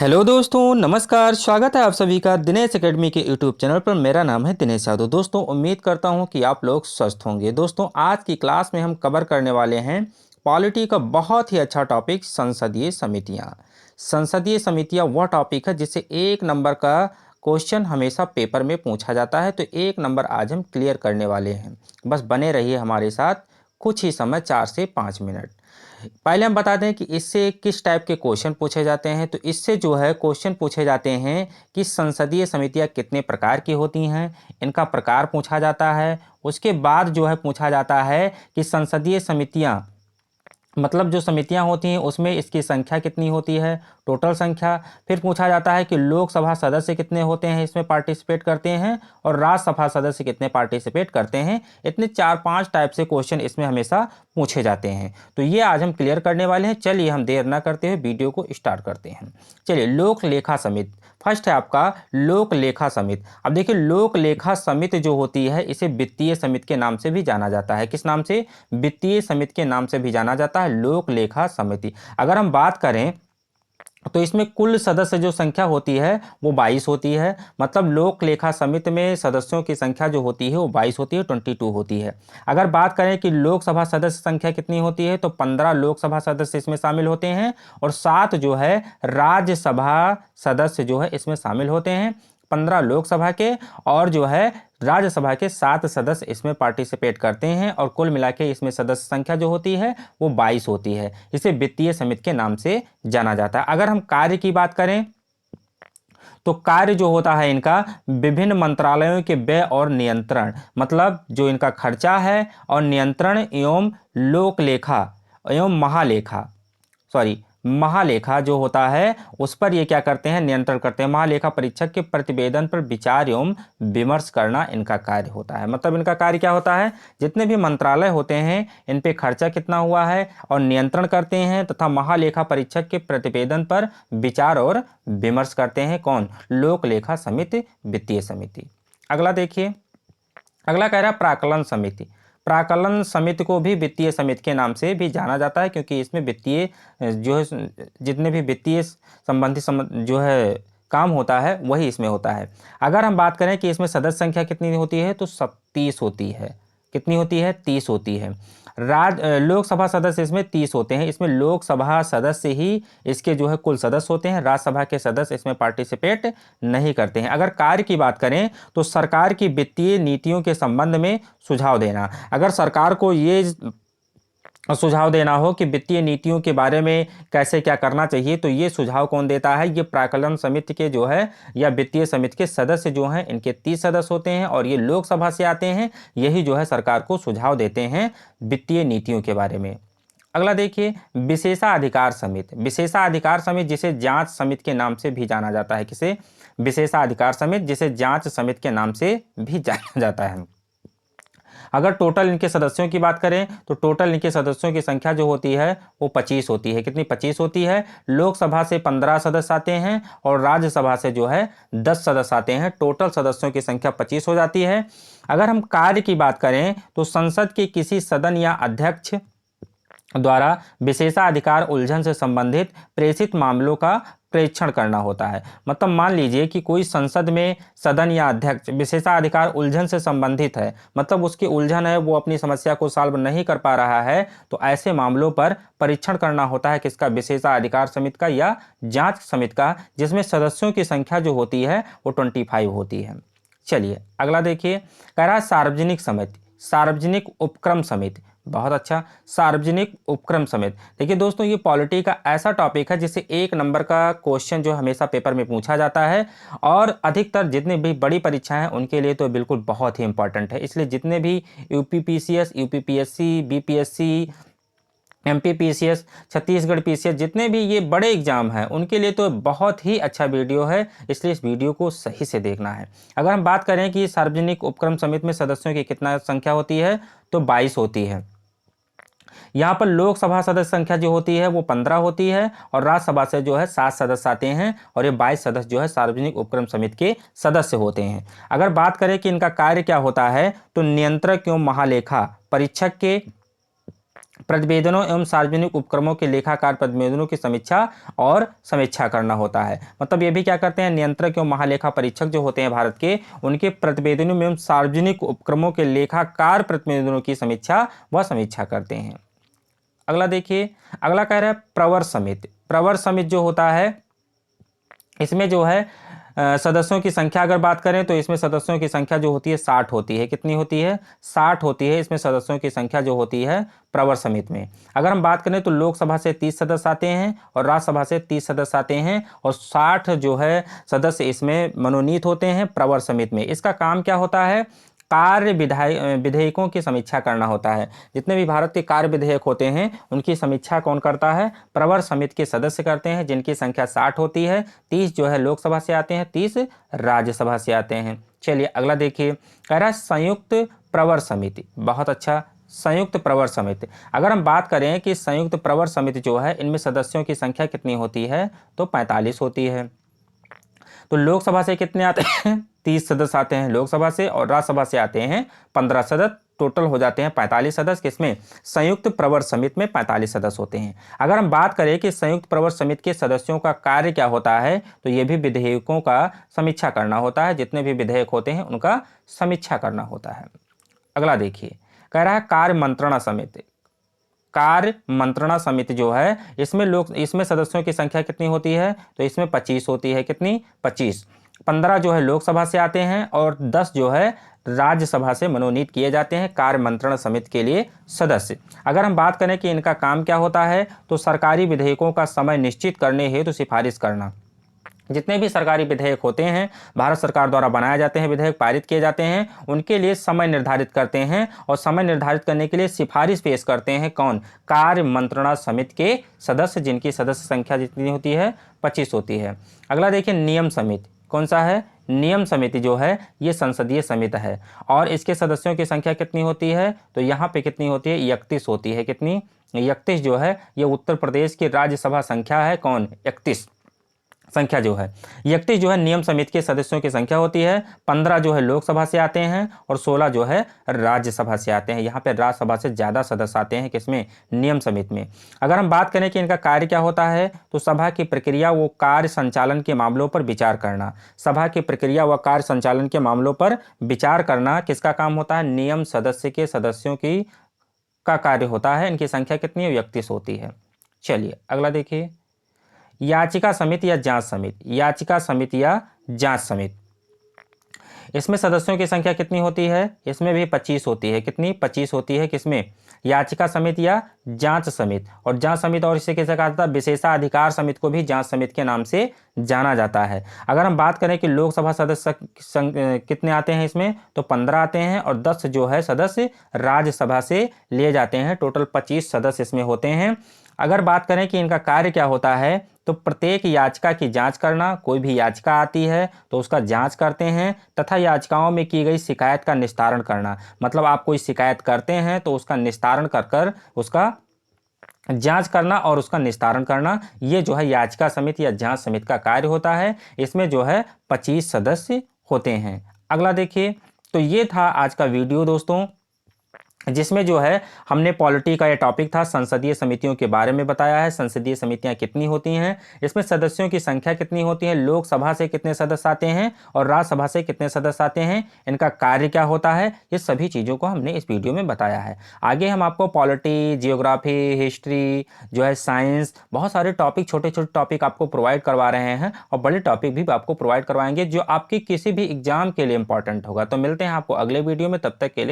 Hello दोस्तों, नमस्कार। स्वागत है आप सभी का दिनेश एकेडमी के यूट्यूब चैनल पर। मेरा नाम है दिनेश यादव। दोस्तों, उम्मीद करता हूं कि आप लोग स्वस्थ होंगे। दोस्तों, आज की क्लास में हम कवर करने वाले हैं पॉलिटी का बहुत ही अच्छा टॉपिक, संसदीय समितियां। संसदीय समितियां वह टॉपिक है जिससे 1 नंबर का क्वेश्चन हमेशा पेपर में पूछा जाता है। तो 1 नंबर आज हम क्लियर करने वाले हैं। बस बने रहिए हमारे साथ कुछ ही समय, 4 से 5 मिनट। पहले हम बता दें कि इससे किस टाइप के क्वेश्चन पूछे जाते हैं। तो इससे जो है क्वेश्चन पूछे जाते हैं कि संसदीय समितियां कितने प्रकार की होती हैं, इनका प्रकार पूछा जाता है। उसके बाद जो है पूछा जाता है कि संसदीय समितियां मतलब जो समितियां होती हैं उसमें इसकी संख्या कितनी होती है, टोटल संख्या। फिर पूछा जाता है कि लोकसभा सदस्य कितने होते हैं, इसमें पार्टिसिपेट करते हैं, और राज्यसभा सदस्य कितने पार्टिसिपेट करते हैं। इतने 4-5 टाइप से क्वेश्चन इसमें हमेशा पूछे जाते हैं। तो ये आज हम क्लियर करने वाले हैं। चलिए हम देर ना करते हुए वीडियो को स्टार्ट करते हैं। चलिए, लोक लेखा समिति फर्स्ट है आपका, लोक लेखा समिति। अब देखिए, लोक लेखा समिति जो होती है इसे वित्तीय समिति के नाम से भी जाना जाता है। किस नाम से? वित्तीय समिति के नाम से भी जाना जाता है, लोक लेखा समिति। अगर हम बात करें तो इसमें कुल सदस्य जो संख्या होती है वो 22 होती है। मतलब लोक लेखा समिति में सदस्यों की संख्या जो होती है वो 22 होती है, 22 होती है। अगर बात करें कि लोकसभा सदस्य संख्या कितनी होती है, तो 15 लोकसभा सदस्य इसमें शामिल होते हैं, और 7 जो है राज्यसभा सदस्य जो है इसमें शामिल होते हैं। 15 लोकसभा के और जो है राज्यसभा के 7 सदस्य इसमें पार्टिसिपेट करते हैं, और कुल मिला के इसमें सदस्य संख्या जो होती है वो 22 होती है। इसे वित्तीय समिति के नाम से जाना जाता है। अगर हम कार्य की बात करें तो कार्य जो होता है इनका विभिन्न मंत्रालयों के व्यय और नियंत्रण, मतलब जो इनका खर्चा है और नियंत्रण एवं लोक लेखा एवं महालेखा जो होता है उस पर ये क्या करते हैं, नियंत्रण करते हैं। महालेखा परीक्षक के प्रतिवेदन पर विचार एवं विमर्श करना इनका कार्य होता है। मतलब इनका कार्य क्या होता है, जितने भी मंत्रालय होते हैं इन पे खर्चा कितना हुआ है और नियंत्रण करते हैं, तथा महालेखा परीक्षक के प्रतिवेदन पर विचार और विमर्श करते हैं। कौन? लोक लेखा समिति, वित्तीय समिति। अगला देखिए, अगला कह रहा है प्राक्कलन समिति। प्राक्कलन समिति को भी वित्तीय समिति के नाम से भी जाना जाता है, क्योंकि इसमें वित्तीय जो है जितने भी वित्तीय संबंधी जो है काम होता है वही इसमें होता है। अगर हम बात करें कि इसमें सदस्य संख्या कितनी होती है, तो 30 होती है। कितनी होती है? 30 होती है। लोकसभा सदस्य इसमें 30 होते हैं। इसमें लोकसभा सदस्य ही इसके जो है कुल सदस्य होते हैं। राज्यसभा के सदस्य इसमें पार्टिसिपेट नहीं करते हैं। अगर कार्य की बात करें तो सरकार की वित्तीय नीतियों के संबंध में सुझाव देना। अगर सरकार को ये सुझाव देना हो कि वित्तीय नीतियों के बारे में कैसे क्या करना चाहिए, तो ये सुझाव कौन देता है? ये प्राक्कलन समिति के जो है या वित्तीय समिति के सदस्य जो हैं इनके 30 सदस्य होते हैं, और ये लोकसभा से आते हैं। यही जो है सरकार को सुझाव देते हैं वित्तीय नीतियों के बारे में। अगला देखिए, विशेषाधिकार समिति। विशेषाधिकार समिति जिसे जांच समिति के नाम से भी जाना जाता है। किसे? विशेषाधिकार समिति, जिसे जांच समिति के नाम से भी जाना जाता है। अगर टोटल इनके सदस्यों की बात करें तो टोटल इनके सदस्यों की संख्या जो होती है वो 25 होती है। कितनी? 25 होती है। लोकसभा से 15 सदस्य आते हैं और राज्यसभा से जो है 10 सदस्य आते हैं। टोटल सदस्यों की संख्या 25 हो जाती है। अगर हम कार्य की बात करें तो संसद के किसी सदन या अध्यक्ष द्वारा विशेषाधिकार उलझन से संबंधित प्रेषित मामलों का प्रेक्षण करना होता है। मतलब मान लीजिए कि कोई संसद में सदन या अध्यक्ष विशेषाधिकार उलझन से संबंधित है, मतलब उसकी उलझन है, वो अपनी समस्या को सॉल्व नहीं कर पा रहा है, तो ऐसे मामलों पर परीक्षण करना होता है। किसका? विशेषाधिकार समिति का या जांच समिति का, जिसमें सदस्यों की संख्या जो होती है वो 25 होती है। चलिए अगला देखिए, कह रहा है सार्वजनिक समिति, सार्वजनिक उपक्रम समिति। बहुत अच्छा, सार्वजनिक उपक्रम समिति। देखिए दोस्तों, ये पॉलिटी का ऐसा टॉपिक है जिससे 1 नंबर का क्वेश्चन जो हमेशा पेपर में पूछा जाता है, और अधिकतर जितने भी बड़ी परीक्षाएं हैं उनके लिए तो बिल्कुल बहुत ही इंपॉर्टेंट है। इसलिए जितने भी UPPCS, UPPSC, BPSC, MPPCS, Chhattisgarh PCS, जितने भी ये बड़े एग्जाम हैं उनके लिए तो बहुत ही अच्छा वीडियो है। इसलिए इस वीडियो को सही से देखना है। अगर हम बात करें कि सार्वजनिक उपक्रम समिति में सदस्यों की कितना संख्या होती है, तो 22 होती है। यहाँ पर लोकसभा सदस्य संख्या जो होती है वो 15 होती है, और राज्यसभा से जो है 7 सदस्य आते हैं, और ये 22 सदस्य जो है सार्वजनिक उपक्रम समिति के सदस्य होते हैं। अगर बात करें कि इनका कार्य क्या होता है, तो नियंत्रक एवं महालेखा परीक्षक के प्रतिवेदनों एवं सार्वजनिक उपक्रमों के लेखाकार प्रतिवेदनों की समीक्षा और समीक्षा करना होता है। मतलब ये भी क्या करते हैं, नियंत्रक एवं महालेखा परीक्षक जो होते हैं भारत के, उनके प्रतिवेदनों एवं सार्वजनिक उपक्रमों के लेखाकार प्रतिवेदनों की समीक्षा व समीक्षा करते हैं। अगला देखिए, अगला कह रहा है प्रवर समिति। प्रवर समिति जो होता है, इसमें जो है सदस्यों की संख्या अगर बात करें तो इसमें सदस्यों की संख्या जो होती है 60 होती है। कितनी होती है? 60 होती है इसमें सदस्यों की संख्या जो होती है प्रवर समिति में। अगर हम बात करें तो लोकसभा से 30 सदस्य आते हैं और राज्यसभा से 30 सदस्य आते हैं और 60 जो है सदस्य इसमें मनोनीत होते हैं प्रवर समिति में। इसका काम क्या होता है? कार्य विधेयकों की समीक्षा करना होता है। जितने भी भारत के कार्य विधेयक होते हैं उनकी समीक्षा कौन करता है? प्रवर समिति के सदस्य करते हैं, जिनकी संख्या 60 होती है। 30 जो है लोकसभा से आते हैं, 30 राज्यसभा से आते हैं। चलिए अगला देखिए, कह रहा है संयुक्त प्रवर समिति। बहुत अच्छा, संयुक्त प्रवर समिति। अगर हम बात करें कि संयुक्त प्रवर समिति जो है, इनमें सदस्यों की संख्या कितनी होती है? तो 45 होती है। तो लोकसभा से कितने आते हैं? 30 सदस्य आते हैं लोकसभा से और राज्यसभा से आते हैं 15 सदस्य। टोटल हो जाते हैं 45 सदस्य। किसमें? संयुक्त प्रवर समिति में 45 सदस्य होते हैं। अगर हम बात करें कि संयुक्त प्रवर समिति के सदस्यों का कार्य क्या होता है, तो ये भी विधेयकों का समीक्षा करना होता है। जितने भी विधेयक होते हैं उनका समीक्षा करना होता है। अगला देखिए, कह रहा है कार्य मंत्रणा समिति। कार्य मंत्रणा समिति जो है, इसमें सदस्यों की संख्या कितनी होती है? तो इसमें 25 होती है। कितनी? 25। 15 जो है लोकसभा से आते हैं और 10 जो है राज्यसभा से मनोनीत किए जाते हैं कार्य मंत्रणा समिति के लिए सदस्य। अगर हम बात करें कि इनका काम क्या होता है, तो सरकारी विधेयकों का समय निश्चित करने हेतु सिफारिश करना। जितने भी सरकारी विधेयक होते हैं, भारत सरकार द्वारा बनाए जाते हैं, विधेयक पारित किए जाते हैं, उनके लिए समय निर्धारित करते हैं और समय निर्धारित करने के लिए सिफारिश पेश करते हैं। कौन? कार्य मंत्रणा समिति के सदस्य, जिनकी सदस्य संख्या जितनी होती है 25 होती है। अगला देखिए, नियम समिति। कौन सा है? नियम समिति जो है ये संसदीय समिति है और इसके सदस्यों की संख्या कितनी होती है? तो यहाँ पे कितनी होती है? 31 होती है। कितनी? 31 जो है ये उत्तर प्रदेश की राज्यसभा संख्या है। कौन? 31 संख्या जो है। 31 जो है नियम समिति के सदस्यों की संख्या होती है। 15 जो है लोकसभा से आते हैं और 16 जो है राज्यसभा से आते हैं। यहाँ पे राज्यसभा से ज़्यादा सदस्य आते हैं। किसमें? नियम समिति में। अगर हम बात करें कि इनका कार्य क्या होता है, तो सभा की प्रक्रिया व कार्य संचालन के मामलों पर विचार करना। सभा की प्रक्रिया व कार्य संचालन के मामलों पर विचार करना किसका काम होता है? नियम सदस्य के सदस्यों की का कार्य होता है। इनकी संख्या कितनी है? 31 होती है। चलिए अगला देखिए, याचिका समिति या जांच समिति। याचिका समिति या जांच समिति, इसमें सदस्यों की संख्या कितनी होती है? इसमें भी 25 होती है। कितनी? 25 होती है। किसमें? याचिका समिति या जांच समिति। और जांच समिति और इसे कैसे कहा जाता है? विशेषाधिकार समिति को भी जांच समिति के नाम से जाना जाता है। अगर हम बात करें कि लोकसभा सदस्य कितने आते हैं इसमें, तो 15 आते हैं और 10 जो है सदस्य राज्यसभा से लिए जाते हैं। टोटल 25 सदस्य इसमें होते हैं। अगर बात करें कि इनका कार्य क्या होता है, तो प्रत्येक याचिका की जांच करना। कोई भी याचिका आती है तो उसका जांच करते हैं तथा याचिकाओं में की गई शिकायत का निस्तारण करना। मतलब आप कोई शिकायत करते हैं तो उसका निस्तारण कर उसका जांच करना और उसका निस्तारण करना, ये जो है याचिका समिति या जांच समिति का कार्य होता है। इसमें जो है 25 सदस्य होते हैं। अगला देखिए, तो ये था आज का वीडियो दोस्तों, जिसमें जो है हमने पॉलिटी का ये टॉपिक था, संसदीय समितियों के बारे में बताया है। संसदीय समितियां कितनी होती हैं, इसमें सदस्यों की संख्या कितनी होती है, लोकसभा से कितने सदस्य आते हैं और राज्यसभा से कितने सदस्य आते हैं, इनका कार्य क्या होता है, ये सभी चीज़ों को हमने इस वीडियो में बताया है। आगे हम आपको पॉलिटी, जियोग्राफी, हिस्ट्री जो है, साइंस, बहुत सारे टॉपिक, छोटे छोटे टॉपिक आपको प्रोवाइड करवा रहे हैं और बड़े टॉपिक भी आपको प्रोवाइड करवाएंगे जो आपकी किसी भी एग्जाम के लिए इंपॉर्टेंट होगा। तो मिलते हैं आपको अगले वीडियो में, तब तक के लिए